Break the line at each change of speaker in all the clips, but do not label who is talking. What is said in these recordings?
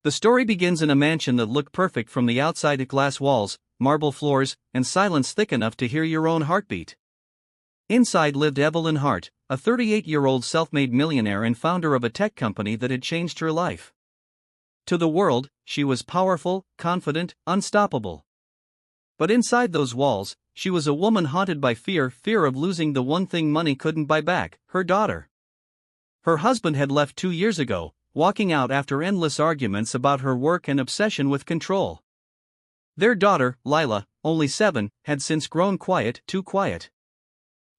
The story begins in a mansion that looked perfect from the outside: glass walls, marble floors, and silence thick enough to hear your own heartbeat. Inside lived Evelyn Hart, a 38-year-old self-made millionaire and founder of a tech company that had changed her life. To the world, she was powerful, confident, unstoppable. But inside those walls, she was a woman haunted by fear of losing the one thing money couldn't buy back: her daughter. Her husband had left 2 years ago, walking out after endless arguments about her work and obsession with control. Their daughter, Lila, only 7, had since grown quiet, too quiet.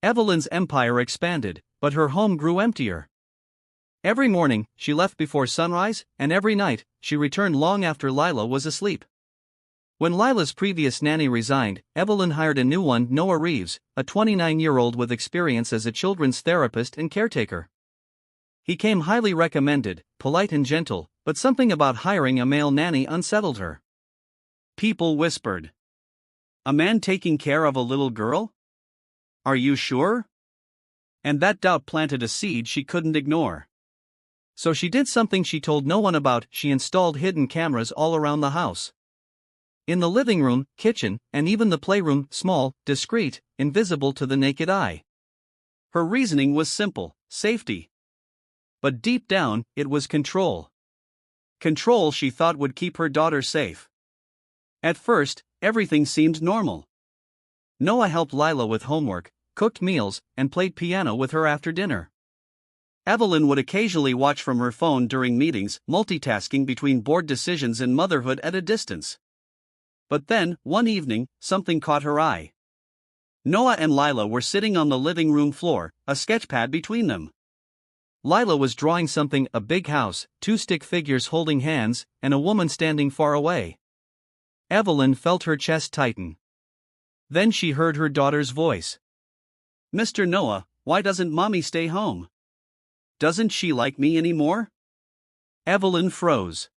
Evelyn's empire expanded, but her home grew emptier. Every morning, she left before sunrise, and every night, she returned long after Lila was asleep. When Lila's previous nanny resigned, Evelyn hired a new one: Noah Reeves, a 29-year-old with experience as a children's therapist and caretaker. He came highly recommended, polite and gentle, but something about hiring a male nanny unsettled her. People whispered, "A man taking care of a little girl? Are you sure?" And that doubt planted a seed she couldn't ignore. So she did something she told no one about: she installed hidden cameras all around the house. In the living room, kitchen, and even the playroom: small, discreet, invisible to the naked eye. Her reasoning was simple: safety. But deep down, it was control. Control she thought would keep her daughter safe. At first, everything seemed normal. Noah helped Lila with homework, cooked meals, and played piano with her after dinner. Evelyn would occasionally watch from her phone during meetings, multitasking between board decisions and motherhood at a distance. But then, one evening, something caught her eye. Noah and Lila were sitting on the living room floor, a sketchpad between them. Lila was drawing something: a big house, 2 stick figures holding hands, and a woman standing far away. Evelyn felt her chest tighten. Then she heard her daughter's voice. "Mr. Noah, why doesn't mommy stay home? Doesn't she like me anymore?" Evelyn froze.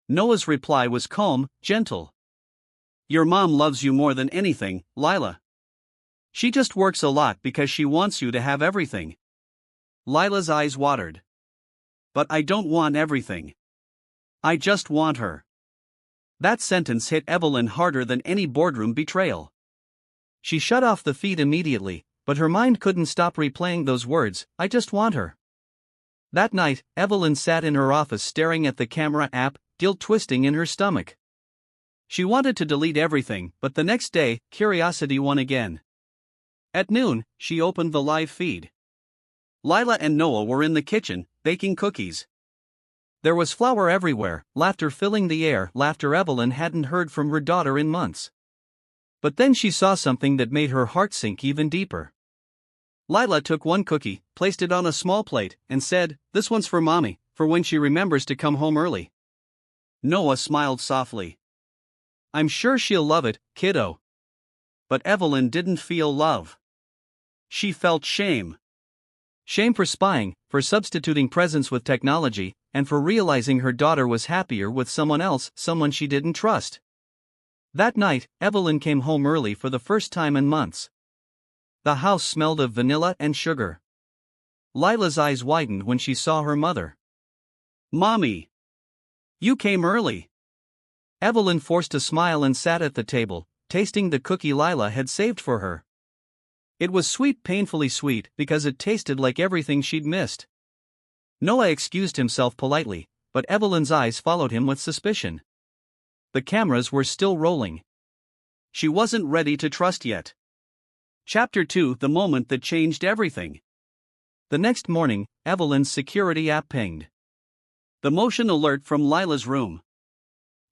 Noah's reply was calm, gentle. "Your mom loves you more than anything, Lila. She just works a lot because she wants you to have everything." Lila's eyes watered. "But I don't want everything. I just want her." That sentence hit Evelyn harder than any boardroom betrayal. She shut off the feed immediately, but her mind couldn't stop replaying those words: "I just want her." That night, Evelyn sat in her office staring at the camera app, guilt twisting in her stomach. She wanted to delete everything, but the next day, curiosity won again. At noon, she opened the live feed. Lila and Noah were in the kitchen, baking cookies. There was flour everywhere, laughter filling the air, laughter Evelyn hadn't heard from her daughter in months. But then she saw something that made her heart sink even deeper. Lila took one cookie, placed it on a small plate, and said, "This one's for mommy, for when she remembers to come home early." Noah smiled softly. "I'm sure she'll love it, kiddo." But Evelyn didn't feel love. She felt shame. Shame for spying, for substituting presence with technology, and for realizing her daughter was happier with someone else, someone she didn't trust. That night, Evelyn came home early for the first time in months. The house smelled of vanilla and sugar. Lila's eyes widened when she saw her mother. "Mommy! You came early." Evelyn forced a smile and sat at the table, tasting the cookie Lila had saved for her. It was sweet, painfully sweet, because it tasted like everything she'd missed. Noah excused himself politely, but Evelyn's eyes followed him with suspicion. The cameras were still rolling. She wasn't ready to trust yet. Chapter 2: The moment that changed everything. The next morning, Evelyn's security app pinged. The motion alert from Lila's room.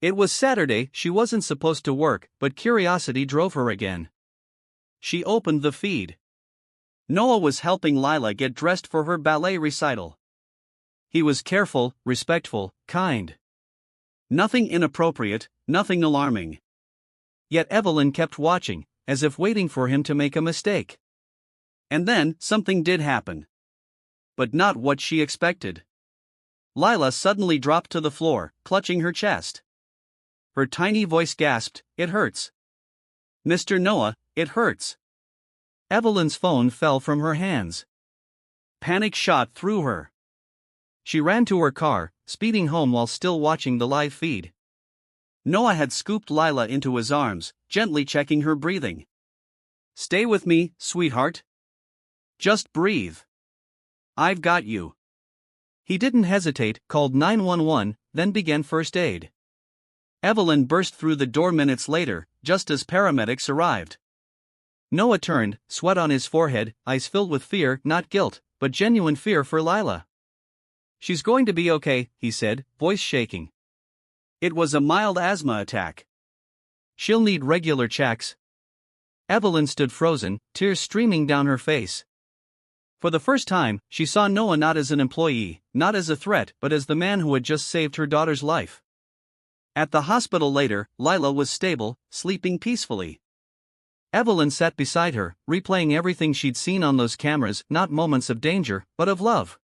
It was Saturday, she wasn't supposed to work, but curiosity drove her again. She opened the feed. Noah was helping Lila get dressed for her ballet recital. He was careful, respectful, kind. Nothing inappropriate, nothing alarming. Yet Evelyn kept watching, as if waiting for him to make a mistake. And then, something did happen. But not what she expected. Lila suddenly dropped to the floor, clutching her chest. Her tiny voice gasped, "It hurts. Mr. Noah, it hurts." Evelyn's phone fell from her hands. Panic shot through her. She ran to her car, speeding home while still watching the live feed. Noah had scooped Lila into his arms, gently checking her breathing. "Stay with me, sweetheart. Just breathe. I've got you." He didn't hesitate, called 911, then began first aid. Evelyn burst through the door minutes later, just as paramedics arrived. Noah turned, sweat on his forehead, eyes filled with fear, not guilt, but genuine fear for Lila. "She's going to be okay," he said, voice shaking. "It was a mild asthma attack. She'll need regular checks." Evelyn stood frozen, tears streaming down her face. For the first time, she saw Noah not as an employee, not as a threat, but as the man who had just saved her daughter's life. At the hospital later, Lila was stable, sleeping peacefully. Evelyn sat beside her, replaying everything she'd seen on those cameras, not moments of danger, but of love.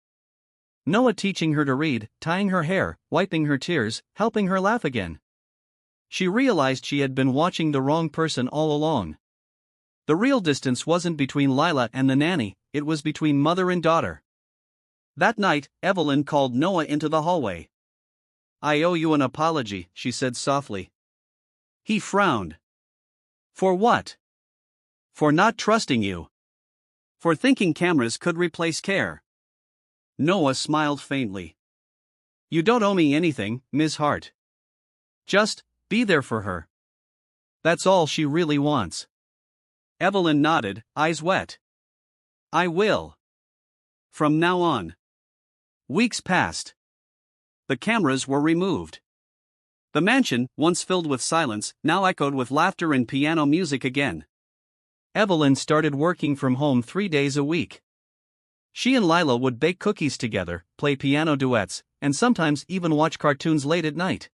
Noah teaching her to read, tying her hair, wiping her tears, helping her laugh again. She realized she had been watching the wrong person all along. The real distance wasn't between Lila and the nanny, it was between mother and daughter. That night, Evelyn called Noah into the hallway. "I owe you an apology," she said softly. He frowned. "For what?" "For not trusting you. For thinking cameras could replace care." Noah smiled faintly. "You don't owe me anything, Ms. Hart. Just be there for her. That's all she really wants." Evelyn nodded, eyes wet. "I will. From now on." Weeks passed. The cameras were removed. The mansion, once filled with silence, now echoed with laughter and piano music again. Evelyn started working from home 3 days a week. She and Lila would bake cookies together, play piano duets, and sometimes even watch cartoons late at night.